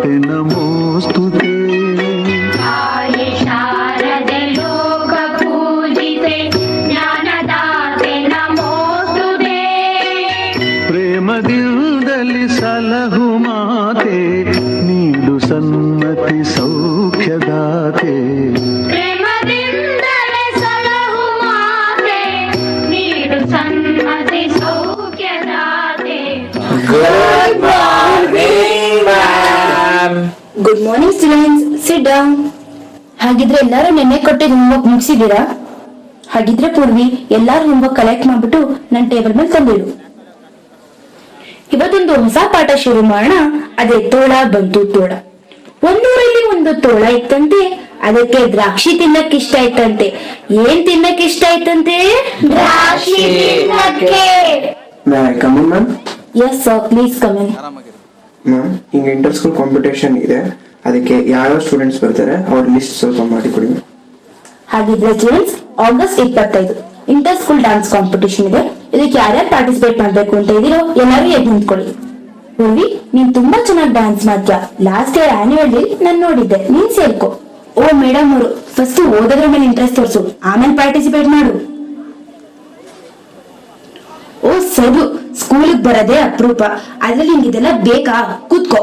माते नमोस्तुते। शारदे लोक पूजिते ज्ञानदाते नमोस्तुते। प्रेमदिल्दलि सलहु माते नीडु सन्मति सौख्यदाते। प्रेमदिल्दलि सलहु माते नीडु Sanmati सौख्यदाते। Good morning, ma'am. Good morning students, sit down. ಹಾಗಿದ್ರೆ ಎಲ್ಲರೂ ನೆನ್ನೆ ಕೊಟ್ಟಿದ್ದು ಹೋಮ್ವರ್ಕ್ ಮುಗಿಸಿದೀರಾ? ಹಾಗಿದ್ರೆ ಪೂರ್ವಿ ಎಲ್ಲಾರು ಹೋಮ್ವರ್ಕ್ ಕಲೆಕ್ಟ್ ಮಾಡ್ಬಿಟ್ಟು ನನ್ನ ಟೇಬಲ್ ಮೇಲೆ ತಂದಿಡು. ಇವತ್ತೊಂದು ಹೊಸ ಪಾಠ ಶುರು ಮಾಡೋಣ. ಅದೇ ತೋಳ ಬಂತು ತೋಳ. ಒಂದೂರಲ್ಲಿ ಒಂದು ತೋಳ ಇತ್ತಂತೆ. ಅದಕ್ಕೆ ದ್ರಾಕ್ಷಿ ತಿನ್ನಕ್ ಇಷ್ಟ ಆಯ್ತಂತೆ. ಏನ್ ತಿನ್ನಕ್ ಇಷ್ಟ ಆಯ್ತಂತೆ? ದ್ರಾಕ್ಷಿ ತಿನ್ನಕ್ಕೆ. May I come in, ma'am? Yes sir, please come in. Ma'am, ಈಗ ಇಂಟರ್ ಸ್ಕೂಲ್ ಕಾಂಪಿಟೇಷನ್ ಇದೆ, ಅದಕ್ಕೆ ಯಾವ್ಯಾವ ಸ್ಟೂಡೆಂಟ್ಸ್ ಬರ್ತಾರೆ ಅವ್ರ ಲಿಸ್ಟ್ ಸ್ವಲ್ಪ ಮಾಡಿ ಕೊಡಿ. ಹಾಗಿದ್ರೆ students, August 25 inter school dance competition ಇದೆ. ಇದಕ್ಕೆ ಯಾರ್ಯಾರು ಪಾರ್ಟಿಸಿಪೇಟ್ ಮಾಡ್ಬೇಕು ಅಂತ ಇದೀರೋ ಎಲ್ಲರೂ ಎದ್ದು ನಿಂತ್ಕೊಳ್ಳಿ. ಪೂರ್ವಿ, ನೀನ್ ತುಂಬಾ ಚೆನ್ನಾಗಿ ಡಾನ್ಸ್ ಮಾಡ್ತೀಯ. ಲಾಸ್ಟ್ ಇಯರ್ ಆನ್ಯುವಲ್ ಡೇ ನಾನ್ ನೋಡಿದ್ದೆ, ನೀನ್ ಸೇರ್ಕೋ. ಓ ಮೇಡಮ್ ಅವರು, ಫಸ್ಟ್ ಓದೋದ್ರ ಮೇಲೆ ಇಂಟ್ರೆಸ್ಟ್ ತೋರಿಸು, ಆಮೇಲೆ ಪಾರ್ಟಿಸಿಪೇಟ್ ಮಾಡು. ಓ ಸರಿ, ಸ್ಕೂಲಿಗೆ ಬರೋದೇ ಅಪರೂಪ, ಅದ್ರಲ್ಲಿ ನಿಂಗಿದೆಲ್ಲ ಬೇಕಾ? ಕೂತ್ಕೋ.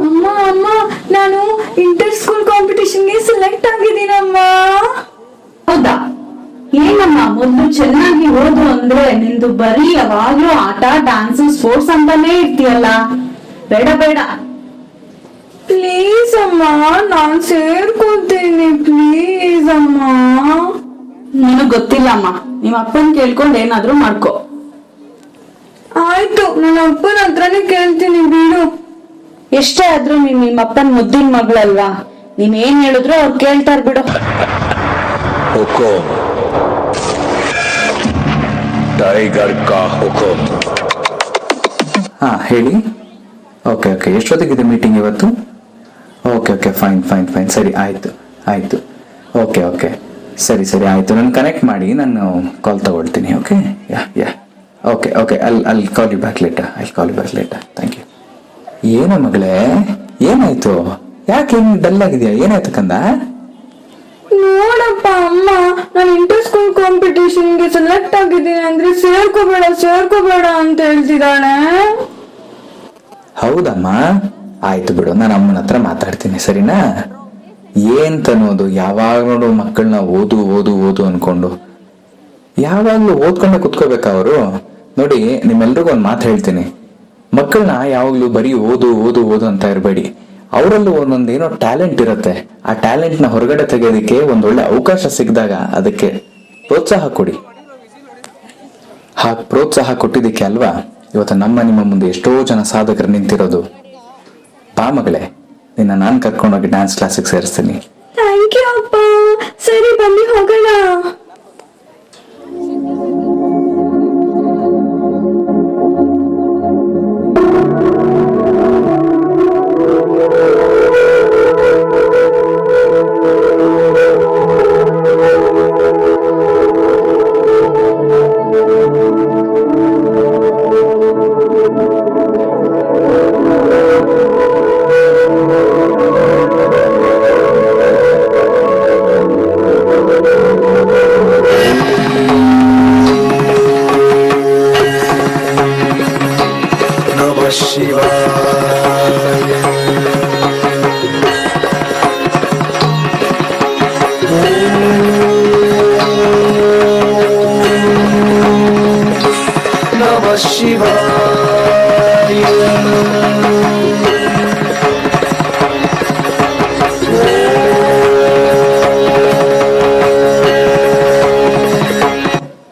ಅಮ್ಮ ಅಮ್ಮ, ನಾನು ಇಂಟರ್ ಸ್ಕೂಲ್ ಕಾಂಪಿಟೇಷನ್ಗೆ ಸೆಲೆಕ್ಟ್ ಆಗಿದ್ದೀನಮ್ಮ. ಹೌದಾ? ಏನಮ್ಮ, ಮೊದ್ಲು ಚೆನ್ನಾಗಿ ಓದು ಅಂದ್ರೆ ನಿಂದು ಬರೀ ಯಾವಾಗ್ಲೂ ಆಟ, ಡ್ಯಾನ್ಸ್, ಸ್ಪೋರ್ಟ್ಸ್ ಅಂತಾನೆ ಇರ್ತೀಯಲ್ಲ. ಬೇಡ ಬೇಡ, ಪ್ಲೀಸ್ ಅಮ್ಮ, ನಾನ್ ಸೇರ್ಕೊತೀನಿ, ಪ್ಲೀಸ್ ಅಮ್ಮ. ನನಗ್ ಗೊತ್ತಿಲ್ಲಮ್ಮ, ನಿಮ್ಮ ಅಪ್ಪನ್ ಕೇಳ್ಕೊಂಡ್ ಏನಾದ್ರೂ ಮಾಡ್ಕೊ. ಆಯ್ತು, ನನ್ನ ಅಪ್ಪನ ಹತ್ರನೇ ಕೇಳ್ತೀನಿ ಬಿಡು. ಎಷ್ಟೇ ಆದ್ರೂ ನೀನ್ ನಿಮ್ಮ ಅಪ್ಪನ್ ಮುದ್ದಿನ ಮಗಳಲ್ವಾ, ನೀನ್ ಏನ್ ಹೇಳಿದ್ರು ಅವ್ರು ಕೇಳ್ತಾರ ಬಿಡು. ಹುಕುಂ ಟೈಗರ್ ಕಾ ಹುಕುಂ. ಹಾ ಹೇಳಿ. ಓಕೆ ಓಕೆ, ಎಷ್ಟೊತ್ತಿಗಿದೆ ಮೀಟಿಂಗ್ ಇವತ್ತು? Okay okay, fine fine fine, ಸರಿ ಆಯ್ತು ಆಯ್ತು. ಓಕೆ ಓಕೆ, ಸರಿ ಸರಿ ಆಯ್ತು, ನಾನು ಕನೆಕ್ಟ್ ಮಾಡಿ ನಾನು ಕಾಲ್ ತಗೊಳ್ತೀನಿ. Okay yeah yeah, okay okay, ಅಲ್ಲಿ call you back later, call you back later, thank you. ಏನೋ ಮಗಳೇ, ಏನಾಯ್ತು? ಯಾಕೆ ಹಿಂಗ್ ಡಲ್ ಆಗಿದ್ಯಾ? ಏನಾಯ್ತು ಕಂದ? ನೋಡಪ್ಪ ಅಮ್ಮ, ನಾನು ಇಂಟರ್ ಸ್ಕೂಲ್ ಕಾಂಪಿಟೇಷನ್ಗೆ ಸೆಲೆಕ್ಟ್ ಆಗಿದ್ದೀನಿ ಅಂದ್ರೆ ಸೇರ್ಕೋಬೇಡ ಅಂತ ಹೇಳ್ತಿದ್ದಾಳೆ. ಹೌದಮ್ಮ, ಆಯ್ತು ಬಿಡು, ನಾನು ಅಮ್ಮನ ಹತ್ರ ಮಾತಾಡ್ತೀನಿ, ಸರಿನಾ? ಏನ್ ತನ್ನೋದು, ಯಾವಾಗ ನೋಡು ಮಕ್ಕಳನ್ನ ಓದು ಓದು ಓದು ಅನ್ಕೊಂಡು ಯಾವಾಗ್ಲೂ ಓದ್ಕೊಂಡೆ ಕುತ್ಕೋಬೇಕಾ ಅವರು? ನೋಡಿ, ನಿಮ್ಮೆಲ್ರಿಗೂ ಒಂದ್ ಮಾತು ಹೇಳ್ತೀನಿ, ಮಕ್ಕಳನ್ನ ಯಾವಾಗ್ಲೂ ಬರೀ ಓದು ಓದು ಓದು ಅಂತ ಇರಬೇಡಿ. ಅವರಲ್ಲೂ ಒಂದೊಂದೇನೋ ಟ್ಯಾಲೆಂಟ್ ಇರುತ್ತೆ. ಆ ಟ್ಯಾಲೆಂಟ್ ನ ಹೊರಗಡೆ ತೆಗೆಯೋದಕ್ಕೆ ಒಂದೊಳ್ಳೆ ಅವಕಾಶ ಸಿಕ್ಕಿದಾಗ ಅದಕ್ಕೆ ಪ್ರೋತ್ಸಾಹ ಕೊಡಿ. ಪ್ರೋತ್ಸಾಹ ಕೊಟ್ಟಿದ್ದಕ್ಕೆ ಅಲ್ವಾ ಇವತ್ತು ನಿಮ್ಮ ಮುಂದೆ ಎಷ್ಟೋ ಜನ ಸಾಧಕರು ನಿಂತಿರೋದು. ಬಾ ಮಗಳೇ, ನಿನ್ನ ನಾನು ಕರ್ಕೊಂಡೋಗಿ ಡ್ಯಾನ್ಸ್ ಕ್ಲಾಸಿಗೆ ಸೇರಿಸ್ತೀನಿ. ಥ್ಯಾಂಕ್ ಯು ಅಪ್ಪ. ಸರಿ, ಬನ್ನಿ ಹೋಗೋಣ.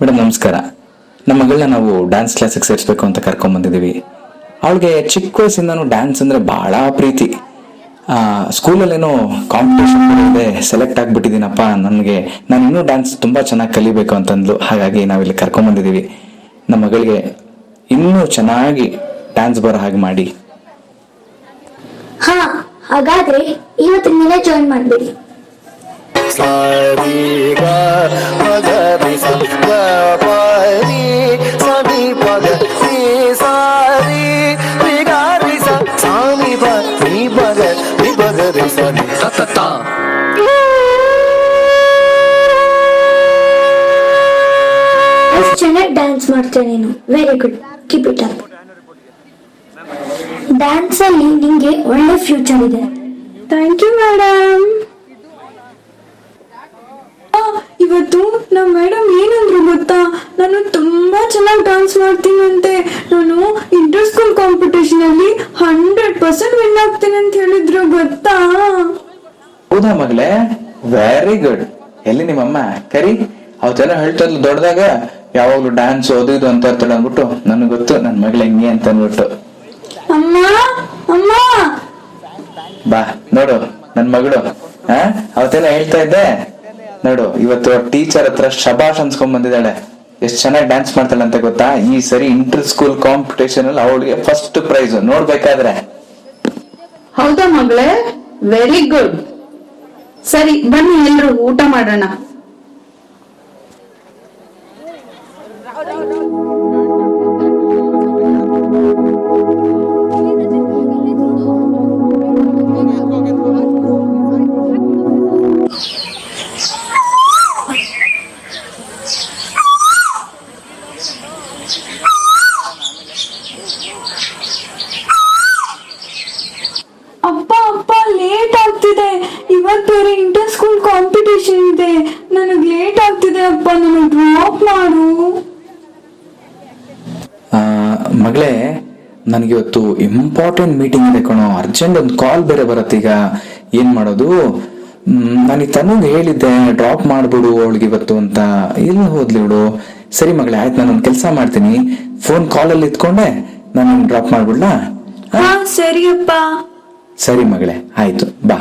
ಮೇಡಮ್ ನಮಸ್ಕಾರ. ನಮ್ಮ ಮಗಳನ್ನ ನಾವು ಡ್ಯಾನ್ಸ್ ಕ್ಲಾಸಿಗೆ ಸೇರಿಸ್ಬೇಕು ಅಂತ ಕರ್ಕೊಂಡ್ ಬಂದಿದ್ದೀವಿ. ಅವಳಿಗೆ ಚಿಕ್ಕ ವಯಸ್ಸಿಂದನೂ ಡ್ಯಾನ್ಸ್ ಅಂದ್ರೆ ಬಹಳ ಪ್ರೀತಿ. ಸ್ಕೂಲಲ್ಲೇನೋ ಕಾಂಪಿಟೇಷನ್ ಇದೆ, ಸೆಲೆಕ್ಟ್ ಆಗ್ಬಿಟ್ಟಿದ್ದೀನಪ್ಪ, ನಾನು ಇನ್ನೂ ಡ್ಯಾನ್ಸ್ ತುಂಬಾ ಚೆನ್ನಾಗಿ ಕಲಿಬೇಕು ಅಂತಂದ್ಲು. ಹಾಗಾಗಿ ನಾವಿಲ್ಲಿ ಕರ್ಕೊಂಡ್ ಬಂದಿದ್ದೀವಿ. ನಮ್ಮ ಮಗಳಿಗೆ ಇನ್ನೂ ಚೆನ್ನಾಗಿ ಡ್ಯಾನ್ಸ್ ಬರೋ ಹಾಗೆ ಮಾಡಿ. ಹಾ, ಹಾಗಾದ್ರೆ ಇವತ್ತಿನ ಜಾಯಿನ್ ಮಾಡ್ಬೇಡಿ. ಚೆನ್ನಾಗಿ ಡ್ಯಾನ್ಸ್ ಮಾಡ್ತೇನೆ ನೀನು. Very good, keep it up. Dance ಅಲ್ಲಿ ನಿಂಗೆ ಒಳ್ಳೆ ಫ್ಯೂಚರ್ ಇದೆ. Thank you madam. ಇವತ್ತು ನಮ್ಮ ಮೇಡಮ್ ಏನಂದ್ರು ಗೊತ್ತಾ, ನಾನು ತುಂಬಾ ಚೆನ್ನಾಗಿ ಡಾನ್ಸ್ ಮಾಡ್ತೀನಂತೆ, ನಾನು ಇಂಟರ್ ಸ್ಕೂಲ್ ಕಾಂಪಿಟೇಷನ್ ಅಲ್ಲಿ 100% ವಿನ್ ಆಗ್ತೀನಿ ಅಂತ ಹೇಳಿದ್ರು ಗೊತ್ತಾ. ಹೌದಾ ಮಗಳೇ, ವೆರಿ ಗುಡ್. ಎಲ್ಲಿ ನಿಮ್ಮಮ್ಮ ಕರಿ, ಅವತ್ತೆಲ್ಲ ಹೇಳ್ತಲ್ಲ ದೊಡ್ಡದಾಗ ಯಾವಾಗ್ಲೂ ಡ್ಯಾನ್ಸ್ ಅದು ಇದು ಅಂತ ಇರ್ತಾಳೆ ಅಂದ್ಬಿಟ್ಟು ನನಗೆ ಗೊತ್ತು ನನ್ ಮಗಳ ಹೆಂಗೆ ಅಂತ ಅಂದ್ಬಿಟ್ಟು. ಅಮ್ಮ ಅಮ್ಮ ಬಾ ನೋಡು ನನ್ ಮಗಳು, ಅವತ್ತೆಲ್ಲ ಹೇಳ್ತಾ ಇದ್ದೆ ನೋಡು, ಇವತ್ತು ಟೀಚರ್ ಹತ್ರ ಶಬಾಷ್ ಅನ್ಸ್ಕೊಂಡ್ ಬಂದಿದ್ದಾಳೆ. ಎಷ್ಟ್ ಚೆನ್ನಾಗಿ ಡ್ಯಾನ್ಸ್ ಮಾಡ್ತಾಳೆ ಅಂತ ಗೊತ್ತಾ. ಈ ಸರಿ ಇಂಟರ್ ಸ್ಕೂಲ್ ಕಾಂಪಿಟೇಷನ್ ಅಲ್ಲಿ ಅವಳಿಗೆ ಫಸ್ಟ್ ಪ್ರೈಸ್ ನೋಡ್ಬೇಕಾದ್ರೆ. ಹೌದಾ ಮಗಳೇ, ವೆರಿ ಗುಡ್. ಸರಿ ಬನ್ನಿ ಎಲ್ರು ಊಟ ಮಾಡೋಣ. ಅಪ್ಪ ಅಪ್ಪ ಲೇಟ್ ಆಗ್ತಿದೆ, ಇವತ್ತು ಬೇರೆ ಇಂಟರ್ ಸ್ಕೂಲ್ ಕಾಂಪಿಟೇಷನ್ ಇದೆ, ನನಗ್ ಲೇಟ್ ಆಗ್ತಿದೆ ಅಪ್ಪ, ನನಗೆ ಡ್ರಾಪ್ ಮಾಡು. ಮಗಳೇ, ನನಗಿವತ್ತು ಇಂಪಾರ್ಟೆಂಟ್ ಮೀಟಿಂಗ್ ಇದೆ ಕಣೋ, ಅರ್ಜೆಂಟ್ ಒಂದು ಕಾಲ್ ಬೇರೆ ಬರತ್ತೆ. ಈಗ ಏನ್ ಮಾಡೋದು? ನಾನು ತನಗೆ ಹೇಳಿದ್ದೆ ಡ್ರಾಪ್ ಮಾಡ್ಬಿಡು ಅವಳಿಗೆ ಇವತ್ತು ಅಂತ. ಎಲ್ಲಿ ಹೋದ್ಲಿ ಇವಳು? ಸರಿ ಮಗಳೇ, ಆಯ್ತು, ನಾನೊಂದು ಕೆಲಸ ಮಾಡ್ತೀನಿ, ಫೋನ್ ಕಾಲಲ್ಲಿ ಇತ್ಕೊಂಡೆ ನಾನು ಡ್ರಾಪ್ ಮಾಡ್ಬಿಡ್ಲಾ? ಹಾ ಸರಿ ಅಪ್ಪ. ಸರಿ ಮಗಳೇ, ಆಯ್ತು, ಬಾ.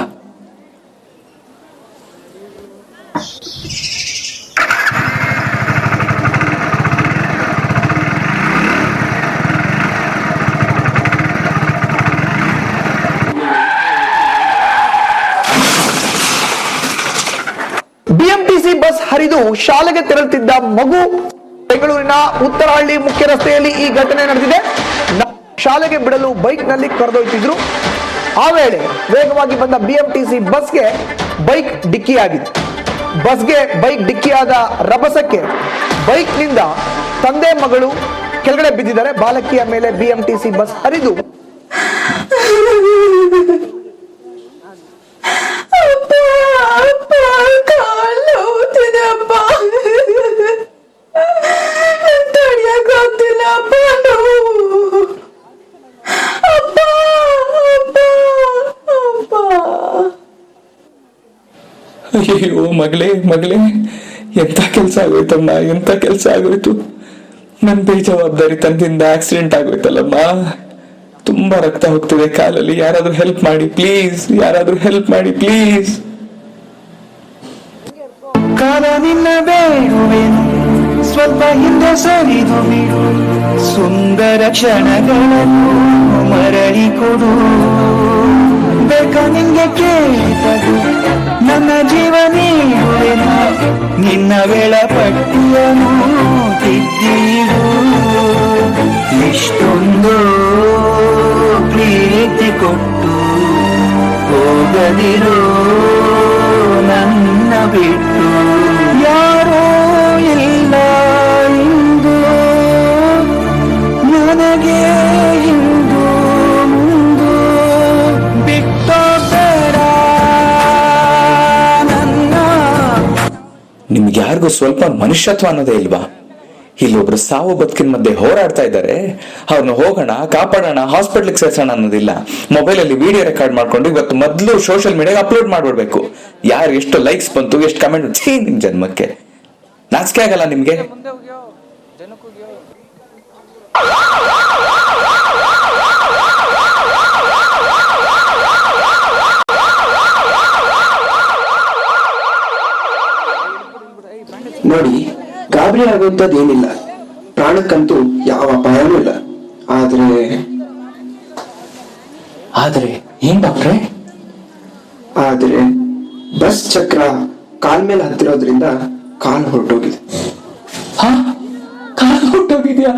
ಬಿಎಂಟಿಸಿ ಬಸ್ ಹರಿದು ಶಾಲೆಗೆ ತೆರಳುತ್ತಿದ್ದ ಮಗು. ಬೆಂಗಳೂರಿನ ಉತ್ತರಹಳ್ಳಿ ಮುಖ್ಯ ರಸ್ತೆಯಲ್ಲಿ ಈ ಘಟನೆ ನಡೆದಿದೆ. ಶಾಲೆಗೆ ಬಿಡಲು ಬೈಕ್ ನಲ್ಲಿ ಕರೆದೊಯ್ತಿದ್ರು. ಆ ವೇಳೆ ವೇಗವಾಗಿ ಬಂದ ಬಿಎಂಟಿಸಿ ಬಸ್ಗೆ ಬೈಕ್ ಡಿಕ್ಕಿಯಾಗಿದೆ. ಬಸ್ಗೆ ಬೈಕ್ ಡಿಕ್ಕಿಯಾದ ರಭಸಕ್ಕೆ ಬೈಕ್ ನಿಂದ ತಂದೆ ಮಗಳು ಕೆಳಗಡೆ ಬಿದ್ದಿದ್ದಾರೆ. ಬಾಲಕಿಯ ಮೇಲೆ ಬಿಎಂಟಿಸಿ ಬಸ್ ಹರಿದು ಅಯ್ಯೋ ಮಗಳೇ ಮಗಳೇ, ಎಂತ ಕೆಲ್ಸ ಆಗೋಯ್ತಮ್ಮ, ಎಂತ ಕೆಲ್ಸ ಆಗೋಯ್ತು. ನನ್ ಬೇಜವಾಬ್ದಾರಿ ತಂದಿಂದ ಆಕ್ಸಿಡೆಂಟ್ ಆಗೋಯ್ತಲ್ಲಮ್ಮ. ತುಂಬಾ ರಕ್ತ ಹೋಗ್ತಿದೆ ಕಾಲಲ್ಲಿ. ಯಾರಾದ್ರೂ ಹೆಲ್ಪ್ ಮಾಡಿ ಪ್ಲೀಸ್, ಯಾರಾದ್ರೂ ಹೆಲ್ಪ್ ಮಾಡಿ ಪ್ಲೀಸ್. ಕಾಲ ನಿನ್ನ ಬೇಡುವೆನು, ಸ್ವಲ್ಪ ಹಿಂದೆ ಸರಿದು ಬಿಡು, ಸುಂದರ ಕ್ಷಣಗಳನ್ನು ಮರಳಿ ಕೊಡು. ಬೇಕ ನಿಂಗೆ ಕೇಳಿದರು ನನ್ನ ಜೀವ ನೀಡುವೆನು, ನಿನ್ನ ವೇಳಪಟ್ಟಿಯನು ತಿದ್ದಿಡು. ಇಷ್ಟೊಂದು ಪ್ರೀತಿ ಕೊಟ್ಟು ಹೋಗದಿರೋ ನನ್ನ ಬಿಟ್ಟು. ಯಾರೋ ಇಲ್ಲ ಇಂದು ನನಗೆ, ಇಂದು ಮುಂದು ಬಿಟ್ಟು ಬೇಡ ನನ್ನ. ನಿಮ್ಗೆ ಯಾರಿಗೂ ಸ್ವಲ್ಪ ಮನುಷ್ಯತ್ವ ಅನ್ನೋದೇ ಇಲ್ವಾ? ಇಲ್ಲೊಬ್ರು ಸಾವು ಬದುಕಿನ ಮಧ್ಯೆ ಹೋರಾಡ್ತಾ ಇದ್ದಾರೆ, ಅವ್ರನ್ನ ಹೋಗೋಣ ಕಾಪಾಡೋಣ ಹಾಸ್ಪಿಟ್ಲಿಗೆ ಸೇರ್ಸೋಣ ಅನ್ನೋದಿಲ್ಲ. ಮೊಬೈಲ್ ಅಲ್ಲಿ ವಿಡಿಯೋ ರೆಕಾರ್ಡ್ ಮಾಡ್ಕೊಂಡು ಇವತ್ತು ಮೊದಲು ಸೋಷಿಯಲ್ ಮೀಡಿಯಾಗೆ ಅಪ್ಲೋಡ್ ಮಾಡ್ಬಿಡ್ಬೇಕು. ಯಾರು ಎಷ್ಟು ಲೈಕ್ಸ್ ಬಂತು, ಎಷ್ಟು ಕಮೆಂಟ್, ನಿಮ್ ಜನ್ಮಕ್ಕೆ ನಾಚಿಕೆ ಆಗಲ್ಲ ನಿಮ್ಗೆ? ನೋಡಿ, ಗಾಬರಿ ಆಗುವಂಥದ್ದು ಏನಿಲ್ಲ, ಪ್ರಾಣಕ್ಕಂತೂ ಯಾವ ಅಪಾಯನೂ ಇಲ್ಲ. ಆದ್ರೆ ಆದ್ರೆ ಏನ್ ಡಾಕ್ಟ್ರೆ? ಆದ್ರೆ ಬಸ್ ಚಕ್ರ ಕಾಲ್ ಮೇಲೆ ಹತ್ತಿರೋದ್ರಿಂದ ಕಾಲ್ ಹೊರಟೋಗಿದೆ. ಹಾ, ಕಾಲು ಹೊಟ್ಟೋಗಿದ್ಯಾ?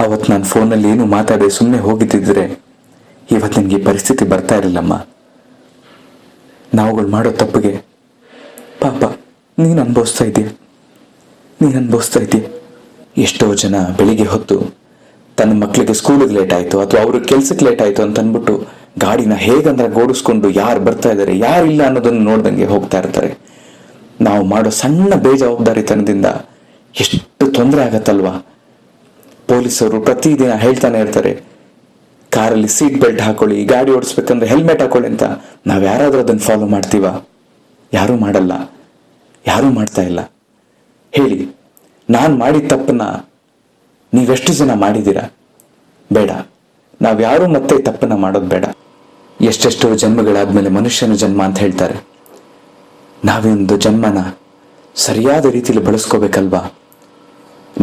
ಅವತ್ತು ನಾನು ಫೋನಲ್ಲಿ ಏನು ಮಾತಾಡಿ ಸುಮ್ಮನೆ ಹೋಗಿದ್ದಿದ್ರೆ ಇವತ್ತು ನನಗೆ ಪರಿಸ್ಥಿತಿ ಬರ್ತಾ ಇರಲಿಲ್ಲಮ್ಮ. ನಾವುಗಳು ಮಾಡೋ ತಪ್ಪಿಗೆ ಪಾಪ ನೀನು ಅನುಭವಿಸ್ತಾ ಇದೀಯ. ಎಷ್ಟೋ ಜನ ಬೆಳಿಗ್ಗೆ ಹೊತ್ತು ತನ್ನ ಮಕ್ಕಳಿಗೆ ಸ್ಕೂಲಿಗೆ ಲೇಟ್ ಆಯಿತು ಅಥವಾ ಅವ್ರಿಗೆ ಕೆಲ್ಸಕ್ಕೆ ಲೇಟ್ ಆಯಿತು ಅಂತ ಅಂದ್ಬಿಟ್ಟು ಗಾಡಿನ ಹೇಗಂದ್ರೆ ಗೋಡಿಸ್ಕೊಂಡು ಯಾರು ಬರ್ತಾ ಇದ್ದಾರೆ ಯಾರು ಇಲ್ಲ ಅನ್ನೋದನ್ನು ನೋಡ್ದಂಗೆ ಹೋಗ್ತಾ ಇರ್ತಾರೆ. ನಾವು ಮಾಡೋ ಸಣ್ಣ ಬೇಜವಾಬ್ದಾರಿತನದಿಂದ ಎಷ್ಟು ತೊಂದರೆ ಆಗತ್ತಲ್ವಾ. ಪೊಲೀಸರು ಪ್ರತಿದಿನ ಹೇಳ್ತಾನೆ ಇರ್ತಾರೆ, ಕಾರಲ್ಲಿ ಸೀಟ್ ಬೆಲ್ಟ್ ಹಾಕೊಳ್ಳಿ, ಗಾಡಿ ಓಡಿಸ್ಬೇಕಂದ್ರೆ ಹೆಲ್ಮೆಟ್ ಹಾಕೊಳ್ಳಿ ಅಂತ. ನಾವ್ ಯಾರಾದ್ರೂ ಅದನ್ನ ಫಾಲೋ ಮಾಡ್ತೀವ? ಯಾರೂ ಮಾಡಲ್ಲ, ಯಾರೂ ಮಾಡ್ತಾ ಇಲ್ಲ. ಹೇಳಿ, ನಾನ್ ಮಾಡಿದ ತಪ್ಪನ್ನ ನೀವೆಷ್ಟು ಜನ ಮಾಡಿದ್ದೀರಾ? ಬೇಡ, ನಾವ್ಯಾರೂ ಮತ್ತೆ ತಪ್ಪನ್ನ ಮಾಡೋದು ಬೇಡ. ಎಷ್ಟೆಷ್ಟೋ ಜನ್ಮಗಳಾದ್ಮೇಲೆ ಮನುಷ್ಯನ ಜನ್ಮ ಅಂತ ಹೇಳ್ತಾರೆ. ನಾವೊಂದು ಜನ್ಮನ ಸರಿಯಾದ ರೀತಿಯಲ್ಲಿ ಬಳಸ್ಕೋಬೇಕಲ್ವಾ?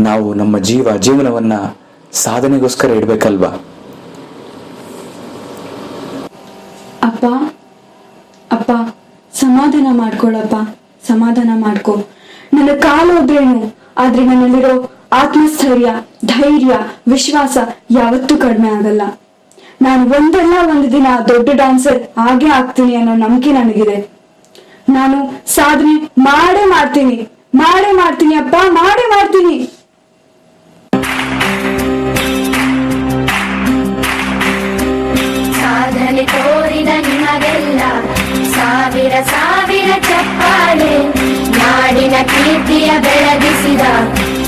ನಾವು ನಮ್ಮ ಜೀವನವನ್ನ ಸಾಧನೆಗೋಸ್ಕರ ಇಡ್ಬೇಕಲ್ವಾ? ಅಪ್ಪ ಅಪ್ಪ ಸಮಾಧಾನ ಮಾಡ್ಕೊಳಪ್ಪ, ಸಮಾಧಾನ ಮಾಡ್ಕೊ. ನನ್ನ ಕಾಲು ಹೋದ್ರೇನು, ಆದ್ರೆ ನನ್ನಲ್ಲಿರೋ ಆತ್ಮಸ್ಥೈರ್ಯ, ಧೈರ್ಯ, ವಿಶ್ವಾಸ ಯಾವತ್ತೂ ಕಡಿಮೆ ಆಗಲ್ಲ. ನಾನು ಒಂದಲ್ಲ ಒಂದು ದಿನ ದೊಡ್ಡ ಡಾನ್ಸರ್ ಆಗೇ ಆಗ್ತೀನಿ ಅನ್ನೋ ನಂಬಿಕೆ ನನಗಿದೆ. ನಾನು ಸಾಧನೆ ಮಾಡೇ ಮಾಡ್ತೀನಿ ಅಪ್ಪ, ಮಾಡೇ ಮಾಡ್ತೀನಿ. ಸಾಧನೆ ತೋರಿದ ನಿಮಗೆಲ್ಲ ಸಾವಿರ ಸಾವಿರ ಚಪ್ಪಾಳೆ, ನಾಡಿನ ಕೀರ್ತಿಯ ಬೆಳಗಿಸಿದ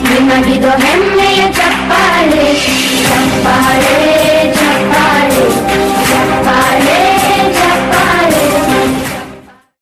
ನಿಮಗಿದು ಹೆಮ್ಮೆಯ ಚಪ್ಪಾಳೆ.